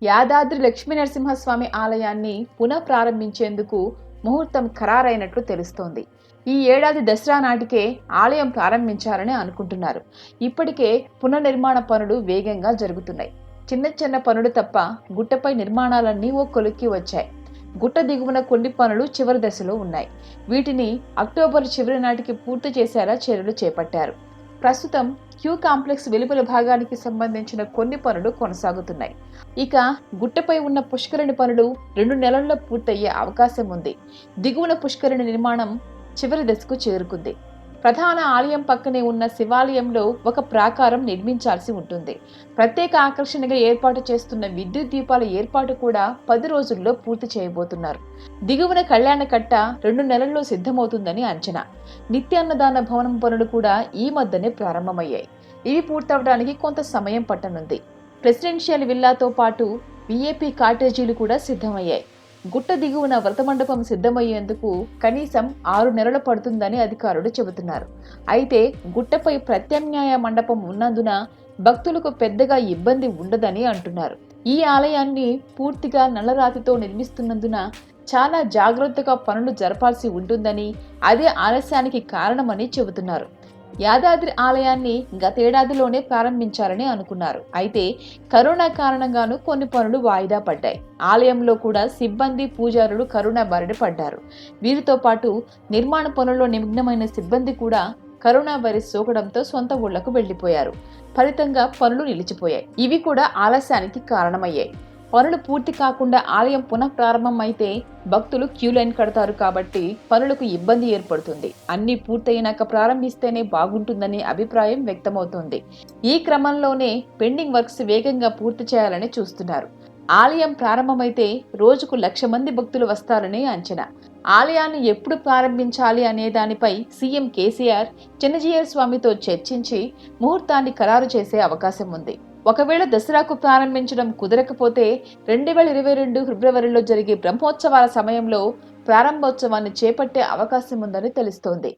యాదాద్రి లక్ష్మీ నరసింహస్వామి ఆలయాన్ని పునః ప్రారంభించేందుకు ముహూర్తం ఖరారైనట్లు తెలుస్తోంది. ఈ ఏడాది దసరా నాటికే ఆలయం ప్రారంభించాలని అనుకుంటున్నారు. ఇప్పటికే పునర్నిర్మాణ పనులు వేగంగా జరుగుతున్నాయి. చిన్న చిన్న పనులు తప్ప గుట్టపై నిర్మాణాలన్నీ ఓ కొలిక్కి వచ్చాయి. గుట్ట దిగువన కొన్ని పనులు చివరి దశలో ఉన్నాయి. వీటిని అక్టోబర్ చివరి నాటికి పూర్తి చేసేలా చర్యలు చేపట్టారు. ప్రస్తుతం క్యూ కాంప్లెక్స్ వెలుపల భాగానికి సంబంధించిన కొన్ని పనులు కొనసాగుతున్నాయి. ఇక గుట్టపై ఉన్న పుష్కరిణి పనులు 2 నెలల్లో పూర్తయ్యే అవకాశం ఉంది. దిగువన పుష్కరిణి నిర్మాణం చివరి దశకు చేరుకుంది. ప్రధాన ఆలయం పక్కనే ఉన్న శివాలయంలో ఒక ప్రాకారం నిర్మించాల్సి ఉంటుంది. ప్రత్యేక ఆకర్షణగా ఏర్పాటు చేస్తున్న విద్యుత్ దీపాల ఏర్పాటు కూడా 10 రోజుల్లో పూర్తి చేయబోతున్నారు. దిగువన కళ్యాణ కట్ట 2 నెలల్లో సిద్ధమవుతుందని అంచనా. నిత్యాన్నదాన భవనం పనులు కూడా ఈ మధ్యనే ప్రారంభమయ్యాయి. ఇవి పూర్తవడానికి కొంత సమయం పట్టనుంది. ప్రెసిడెన్షియల్ విల్లాతో పాటు విఐపి కాటేజీలు కూడా సిద్ధమయ్యాయి. గుట్ట దిగువన వ్రతమండపం సిద్ధమయ్యేందుకు కనీసం 6 నెలలు పడుతుందని అధికారులు చెబుతున్నారు. అయితే గుట్టపై ప్రత్యామ్నాయ మండపం ఉన్నందున భక్తులకు పెద్దగా ఇబ్బంది ఉండదని అంటున్నారు. ఈ ఆలయాన్ని పూర్తిగా నల్లరాతితో నిర్మిస్తున్నందున చాలా జాగ్రత్తగా పనులు జరపాల్సి ఉంటుందని, అదే ఆలస్యానికి కారణమని చెబుతున్నారు. యాదాద్రి ఆలయాన్ని గతేడాదిలోనే ప్రారంభించాలని అనుకున్నారు. అయితే కరోనా కారణంగానూ కొన్ని పనులు వాయిదా పడ్డాయి. ఆలయంలో కూడా సిబ్బంది, పూజారులు కరోనా బారిన పడ్డారు. వీరితో పాటు నిర్మాణ పనుల్లో నిమగ్నమైన సిబ్బంది కూడా కరోనా వైరస్ సోకడంతో సొంత ఊళ్లకు వెళ్లిపోయారు. ఫలితంగా పనులు నిలిచిపోయాయి. ఇవి కూడా ఆలస్యానికి కారణమయ్యాయి. పనులు పూర్తి కాకుండా ఆలయం పునః ప్రారంభం అయితే భక్తులు క్యూ లైన్ కడతారు కాబట్టి పనులకు ఇబ్బంది ఏర్పడుతుంది. అన్ని పూర్తయినాక ప్రారంభిస్తేనే బాగుంటుందనే అభిప్రాయం వ్యక్తమవుతోంది. ఈ క్రమంలోనే పెండింగ్ వర్క్స్ వేగంగా పూర్తి చేయాలని చూస్తున్నారు. ఆలయం ప్రారంభమైతే రోజుకు 1,00,000 మంది భక్తులు వస్తారని అంచనా. ఆలయాన్ని ఎప్పుడు ప్రారంభించాలి అనే దానిపై సీఎం కేసీఆర్ చిన్నజీయర్ స్వామితో చర్చించి ముహూర్తాన్ని ఖరారు చేసే అవకాశం ఉంది. ఒకవేళ దసరాకు ప్రారంభించడం కుదరకపోతే 2022 ఫిబ్రవరిలో జరిగే బ్రహ్మోత్సవాల సమయంలో ప్రారంభోత్సవాన్ని చేపట్టే అవకాశం ఉందని తెలుస్తోంది.